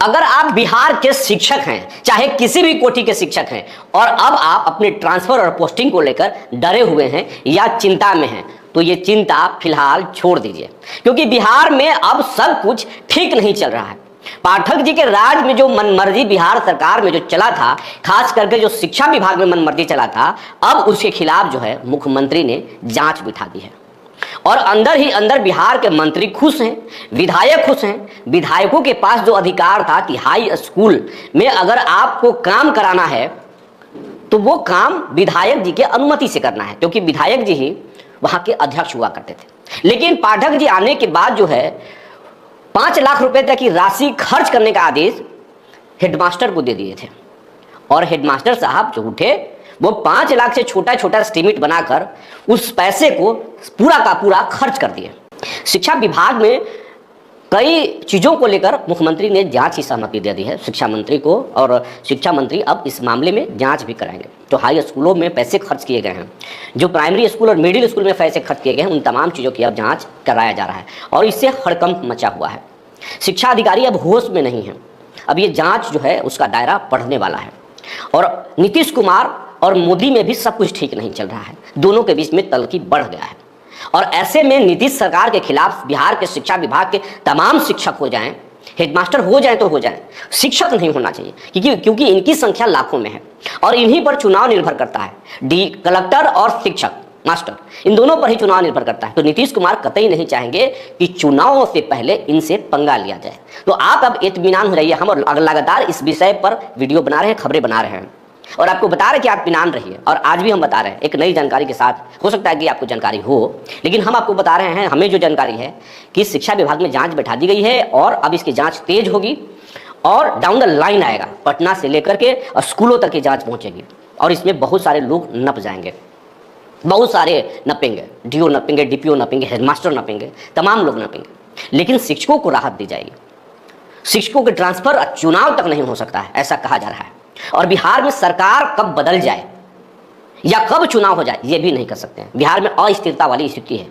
अगर आप बिहार के शिक्षक हैं, चाहे किसी भी कोटि के शिक्षक हैं, और अब आप अपने ट्रांसफर और पोस्टिंग को लेकर डरे हुए हैं या चिंता में हैं, तो ये चिंता फिलहाल छोड़ दीजिए, क्योंकि बिहार में अब सब कुछ ठीक नहीं चल रहा है। पाठक जी के राज में जो मनमर्जी बिहार सरकार में जो चला था, खास करके जो शिक्षा विभाग में मनमर्जी चला था, अब उसके खिलाफ जो है मुख्यमंत्री ने जांच बिठा दी है। और अंदर ही अंदर बिहार के मंत्री खुश हैं, विधायक खुश हैं। विधायकों के पास जो अधिकार था कि हाई स्कूल में अगर आपको काम कराना है तो वो काम विधायक जी के अनुमति से करना है, क्योंकि विधायक जी ही वहां के अध्यक्ष हुआ करते थे। लेकिन पाठक जी आने के बाद जो है 5 लाख रुपए तक की राशि खर्च करने का आदेश हेडमास्टर को दे दिए थे, और हेडमास्टर साहब जो उठे वो 5 लाख से छोटा छोटा एस्टीमेट बनाकर उस पैसे को पूरा का पूरा खर्च कर दिए। शिक्षा विभाग में कई चीज़ों को लेकर मुख्यमंत्री ने जांच की सहमति दे दी है शिक्षा मंत्री को, और शिक्षा मंत्री अब इस मामले में जांच भी कराएंगे। जो हाई स्कूलों में पैसे खर्च किए गए हैं, जो प्राइमरी स्कूल और मिडिल स्कूल में पैसे खर्च किए गए हैं, उन तमाम चीज़ों की अब जाँच कराया जा रहा है, और इससे हड़कंप मचा हुआ है। शिक्षा अधिकारी अब होश में नहीं है, अब ये जाँच जो है उसका दायरा बढ़ने वाला है। और नीतीश कुमार और मोदी में भी सब कुछ ठीक नहीं चल रहा है, दोनों के बीच में तल्खी बढ़ गया है। और ऐसे में नीतीश सरकार के खिलाफ बिहार के शिक्षा विभाग के तमाम शिक्षक हो जाएं, हेडमास्टर हो जाएं तो हो जाएं, शिक्षक नहीं होना चाहिए, क्योंकि इनकी संख्या लाखों में है और इन्हीं पर चुनाव निर्भर करता है। कलेक्टर और शिक्षक मास्टर, इन दोनों पर ही चुनाव निर्भर करता है। तो नीतीश कुमार कतई नहीं चाहेंगे कि चुनावों से पहले इनसे पंगा लिया जाए। तो आप अब इत्मीनान हो रहिए, हम लगातार इस विषय पर वीडियो बना रहे हैं, खबरें बना रहे हैं, और आपको बता रहे कि आप इत्मीनान रहिए। और आज भी हम बता रहे हैं एक नई जानकारी के साथ, हो सकता है कि आपको जानकारी हो, लेकिन हम आपको बता रहे हैं, हमें जो जानकारी है कि शिक्षा विभाग में जांच बैठा दी गई है, और अब इसकी जांच तेज होगी और डाउन द लाइन आएगा, पटना से लेकर के स्कूलों तक की जांच पहुंचेगी, और इसमें बहुत सारे लोग नप जाएंगे, बहुत सारे नपेंगे, डीओ नपेंगे, डीपीओ नपेंगे, हेडमास्टर नपेंगे, तमाम लोग नपेंगे। लेकिन शिक्षकों को राहत दी जाएगी। शिक्षकों के ट्रांसफर चुनाव तक नहीं हो सकता है, ऐसा कहा जा रहा है। और बिहार में सरकार कब बदल जाए या कब चुनाव हो जाए ये भी नहीं कर सकते हैं। बिहार में अस्थिरता वाली स्थिति है,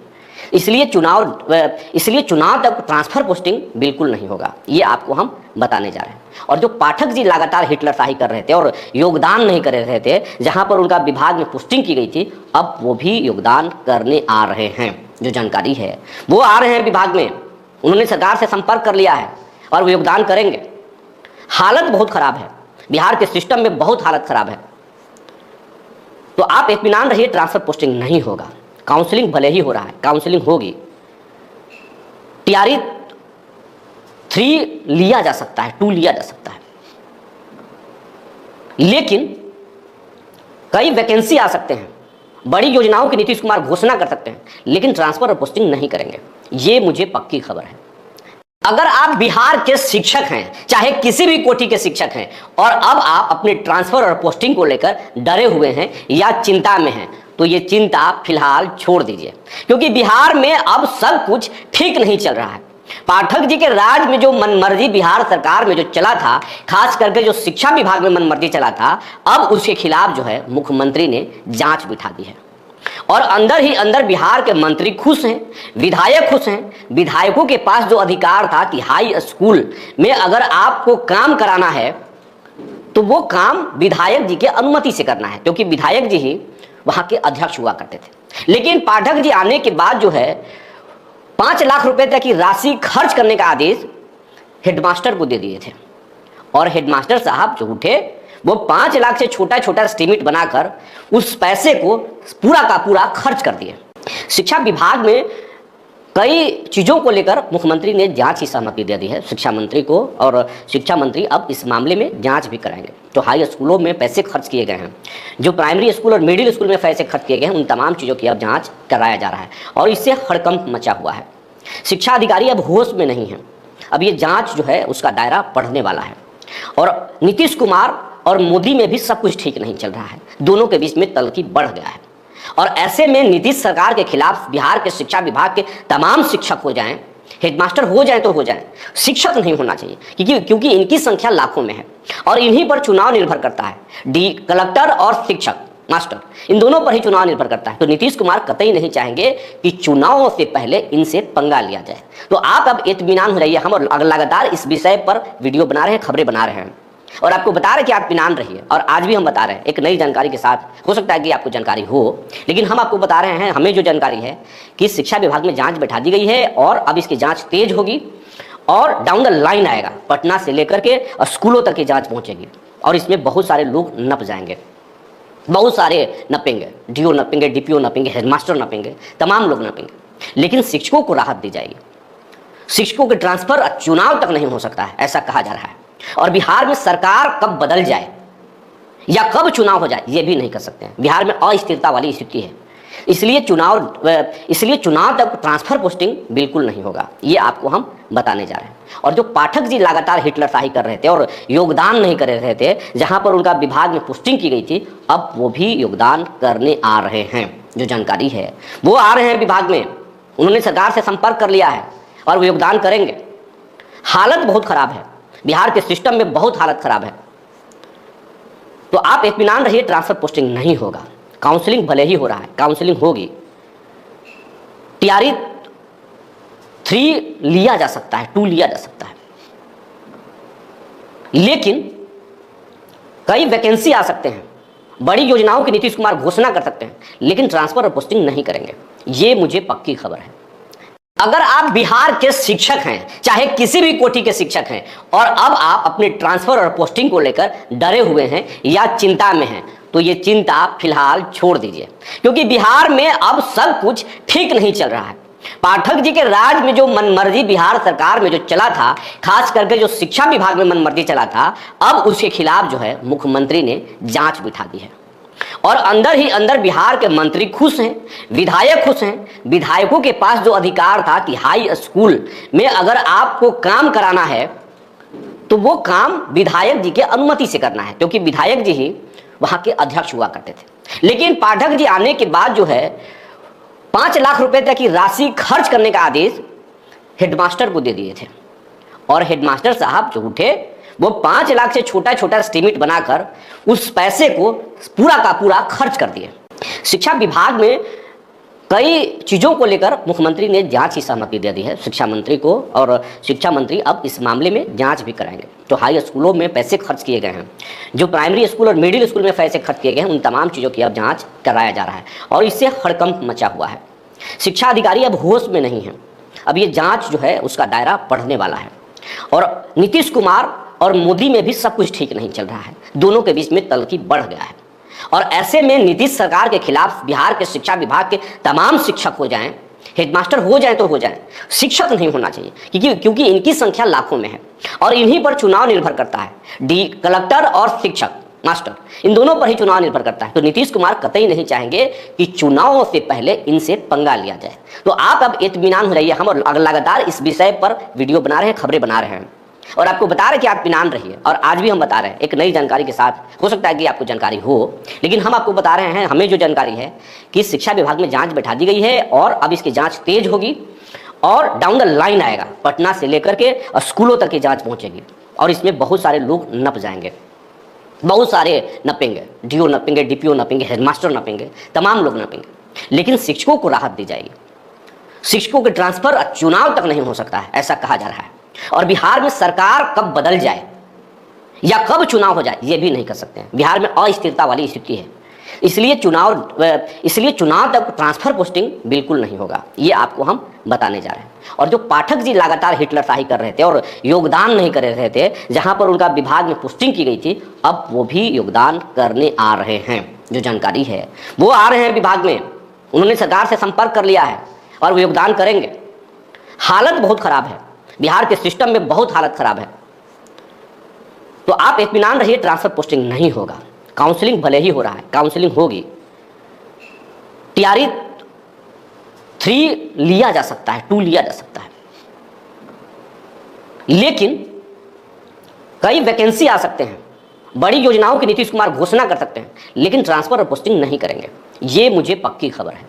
इसलिए चुनाव तक ट्रांसफर पोस्टिंग बिल्कुल नहीं होगा, ये आपको हम बताने जा रहे हैं। और जो पाठक जी लगातार हिटलरशाही कर रहे थे और योगदान नहीं कर रहे थे, जहां पर उनका विभाग में पोस्टिंग की गई थी, अब वो भी योगदान करने आ रहे हैं। जो जानकारी है वो आ रहे हैं विभाग में, उन्होंने सरकार से संपर्क कर लिया है और वो योगदान करेंगे। हालत बहुत खराब है, बिहार के सिस्टम में बहुत हालत खराब है। तो आप इत्मीनान रहिए, ट्रांसफर पोस्टिंग नहीं होगा। काउंसलिंग भले ही हो रहा है, काउंसलिंग होगी, टीआरई 3 लिया जा सकता है, 2 लिया जा सकता है, लेकिन कई वैकेंसी आ सकते हैं, बड़ी योजनाओं की नीतीश कुमार घोषणा कर सकते हैं, लेकिन ट्रांसफर और पोस्टिंग नहीं करेंगे, ये मुझे पक्की खबर है। अगर आप बिहार के शिक्षक हैं, चाहे किसी भी कोटि के शिक्षक हैं, और अब आप अपने ट्रांसफर और पोस्टिंग को लेकर डरे हुए हैं या चिंता में हैं, तो ये चिंता फिलहाल छोड़ दीजिए, क्योंकि बिहार में अब सब कुछ ठीक नहीं चल रहा है। पाठक जी के राज में जो मनमर्जी बिहार सरकार में जो चला था, खास करके जो शिक्षा विभाग में मनमर्जी चला था, अब उसके खिलाफ जो है मुख्यमंत्री ने जांच बिठा दी है। और अंदर ही अंदर बिहार के मंत्री खुश हैं, विधायक खुश हैं। विधायकों के पास जो अधिकार था कि हाई स्कूल में अगर आपको काम कराना है तो वो काम विधायक जी के अनुमति से करना है, क्योंकि विधायक जी ही वहां के अध्यक्ष हुआ करते थे। लेकिन पाठक जी आने के बाद जो है 5 लाख रुपए तक की राशि खर्च करने का आदेश हेडमास्टर को दे दिए थे, और हेडमास्टर साहब जो उठे वो 5 लाख से छोटा छोटा एस्टीमेट बनाकर उस पैसे को पूरा का पूरा खर्च कर दिए। शिक्षा विभाग में कई चीज़ों को लेकर मुख्यमंत्री ने जांच की सहमति दे दी है शिक्षा मंत्री को, और शिक्षा मंत्री अब इस मामले में जांच भी कराएंगे। जो हाई स्कूलों में पैसे खर्च किए गए हैं, जो प्राइमरी स्कूल और मिडिल स्कूल में पैसे खर्च किए गए हैं, उन तमाम चीज़ों की अब जाँच कराया जा रहा है, और इससे हड़कंप मचा हुआ है। शिक्षा अधिकारी अब होश में नहीं है, अब ये जाँच जो है उसका दायरा बढ़ने वाला है। और नीतीश कुमार और मोदी में भी सब कुछ ठीक नहीं चल रहा है, दोनों के बीच में तल्खी बढ़ गया है। और ऐसे में नीतीश सरकार के खिलाफ बिहार के शिक्षा विभाग के तमाम शिक्षक हो जाएं, हेडमास्टर हो जाएं तो हो जाएं, शिक्षक नहीं होना चाहिए, क्योंकि इनकी संख्या लाखों में है और इन्हीं पर चुनाव निर्भर करता है। कलेक्टर और शिक्षक मास्टर, इन दोनों पर ही चुनाव निर्भर करता है। तो नीतीश कुमार कतई नहीं चाहेंगे कि चुनाव से पहले इनसे पंगा लिया जाए। तो आप अब इत्मीनान हो जाइए। हम लगातार इस विषय पर वीडियो बना रहे हैं, खबरें बना रहे हैं और आपको बता रहे हैं कि आप इत्मीनान रहिए। और आज भी हम बता रहे हैं एक नई जानकारी के साथ। हो सकता है कि आपको जानकारी हो, लेकिन हम आपको बता रहे हैं, हमें जो जानकारी है कि शिक्षा विभाग में जांच बैठा दी गई है और अब इसकी जांच तेज होगी और डाउन द लाइन आएगा, पटना से लेकर के स्कूलों तक की जांच पहुंचेगी और इसमें बहुत सारे लोग नप जाएंगे, बहुत सारे नपेंगे, डीओ नपेंगे, डीपीओ नपेंगे, हेडमास्टर नपेंगे, तमाम लोग नपेंगे। लेकिन शिक्षकों को राहत दी जाएगी। शिक्षकों के ट्रांसफर चुनाव तक नहीं हो सकता है, ऐसा कहा जा रहा है। और बिहार में सरकार कब बदल जाए या कब चुनाव हो जाए ये भी नहीं कर सकते हैं। बिहार में अस्थिरता वाली स्थिति है, इसलिए चुनाव तक ट्रांसफर पोस्टिंग बिल्कुल नहीं होगा, ये आपको हम बताने जा रहे हैं। और जो पाठक जी लगातार हिटलरशाही कर रहे थे और योगदान नहीं कर रहे थे, जहां पर उनका विभाग में पोस्टिंग की गई थी, अब वो भी योगदान करने आ रहे हैं। जो जानकारी है वो आ रहे हैं विभाग में, उन्होंने सरकार से संपर्क कर लिया है और वो योगदान करेंगे। हालत बहुत खराब है, बिहार के सिस्टम में बहुत हालत खराब है। तो आप इत्मीनान रहिए, ट्रांसफर पोस्टिंग नहीं होगा। काउंसलिंग भले ही हो रहा है, काउंसलिंग होगी, टीआरई 3 लिया जा सकता है, 2 लिया जा सकता है, लेकिन कई वैकेंसी आ सकते हैं। बड़ी योजनाओं की नीतीश कुमार घोषणा कर सकते हैं, लेकिन ट्रांसफर और पोस्टिंग नहीं करेंगे, ये मुझे पक्की खबर है। अगर आप बिहार के शिक्षक हैं, चाहे किसी भी कोटि के शिक्षक हैं, और अब आप अपने ट्रांसफर और पोस्टिंग को लेकर डरे हुए हैं या चिंता में हैं, तो ये चिंता फिलहाल छोड़ दीजिए, क्योंकि बिहार में अब सब कुछ ठीक नहीं चल रहा है। पाठक जी के राज में जो मनमर्जी बिहार सरकार में जो चला था, खास करके जो शिक्षा विभाग में मनमर्जी चला था, अब उसके खिलाफ जो है मुख्यमंत्री ने जांच बिठा दी है। और अंदर ही अंदर बिहार के मंत्री खुश हैं, विधायक खुश हैं। विधायकों के पास जो अधिकार था कि हाई स्कूल में अगर आपको काम कराना है तो वो काम विधायक जी के अनुमति से करना है, क्योंकि विधायक जी ही वहां के अध्यक्ष हुआ करते थे। लेकिन पाठक जी आने के बाद जो है 5 लाख रुपए तक की राशि खर्च करने का आदेश हेडमास्टर को दे दिए थे, और हेडमास्टर साहब जो उठे वो 5 लाख से छोटा छोटा एस्टीमेट बनाकर उस पैसे को पूरा का पूरा खर्च कर दिए। शिक्षा विभाग में कई चीज़ों को लेकर मुख्यमंत्री ने जांच की सहमति दे दी है शिक्षा मंत्री को, और शिक्षा मंत्री अब इस मामले में जांच भी कराएंगे। जो हाई स्कूलों में पैसे खर्च किए गए हैं, जो प्राइमरी स्कूल और मिडिल स्कूल में पैसे खर्च किए गए हैं, उन तमाम चीज़ों की अब जाँच कराया जा रहा है और इससे हड़कंप मचा हुआ है। शिक्षा अधिकारी अब होश में नहीं है, अब ये जाँच जो है उसका दायरा बढ़ने वाला है। और नीतीश कुमार और मोदी में भी सब कुछ ठीक नहीं चल रहा है, दोनों के बीच में तल्खी बढ़ गया है। और ऐसे में नीतीश सरकार के खिलाफ बिहार के शिक्षा विभाग के तमाम शिक्षक हो जाएं, हेडमास्टर हो जाएं तो हो जाएं, शिक्षक नहीं होना चाहिए, क्योंकि इनकी संख्या लाखों में है और इन्हीं पर चुनाव निर्भर करता है। कलेक्टर और शिक्षक मास्टर, इन दोनों पर ही चुनाव निर्भर करता है। तो नीतीश कुमार कतई नहीं चाहेंगे कि चुनाव से पहले इनसे पंगा लिया जाए। तो आप अब इत्मीनान हो जाइए। हम लगातार इस विषय पर वीडियो बना रहे हैं, खबरें बना रहे हैं और आपको बता रहे हैं कि आप इत्मीनान रहिए। और आज भी हम बता रहे हैं एक नई जानकारी के साथ। हो सकता है कि आपको जानकारी हो, लेकिन हम आपको बता रहे हैं, हमें जो जानकारी है कि शिक्षा विभाग में जांच बैठा दी गई है और अब इसकी जांच तेज होगी और डाउन द लाइन आएगा, पटना से लेकर के स्कूलों तक की जांच पहुंचेगी और इसमें बहुत सारे लोग नप जाएंगे, बहुत सारे नपेंगे, डीओ नपेंगे, डीपीओ नपेंगे, हेडमास्टर नपेंगे, तमाम लोग नपेंगे। लेकिन शिक्षकों को राहत दी जाएगी। शिक्षकों के ट्रांसफर चुनाव तक नहीं हो सकता है, ऐसा कहा जा रहा है। और बिहार में सरकार कब बदल जाए या कब चुनाव हो जाए ये भी नहीं कर सकते हैं। बिहार में अस्थिरता वाली स्थिति है, इसलिए चुनाव तक ट्रांसफर पोस्टिंग बिल्कुल नहीं होगा, ये आपको हम बताने जा रहे हैं। और जो पाठक जी लगातार हिटलरशाही कर रहे थे और योगदान नहीं कर रहे थे, जहां पर उनका विभाग में पोस्टिंग की गई थी, अब वो भी योगदान करने आ रहे हैं। जो जानकारी है वो आ रहे हैं विभाग में, उन्होंने सरकार से संपर्क कर लिया है और वो योगदान करेंगे। हालत बहुत खराब है, बिहार के सिस्टम में बहुत हालत खराब है। तो आप इत्मीनान रहिए, ट्रांसफर पोस्टिंग नहीं होगा। काउंसलिंग भले ही हो रहा है, काउंसलिंग होगी, टीआरई 3 लिया जा सकता है, 2 लिया जा सकता है, लेकिन कई वैकेंसी आ सकते हैं। बड़ी योजनाओं की नीतीश कुमार घोषणा कर सकते हैं, लेकिन ट्रांसफर और पोस्टिंग नहीं करेंगे, ये मुझे पक्की खबर है।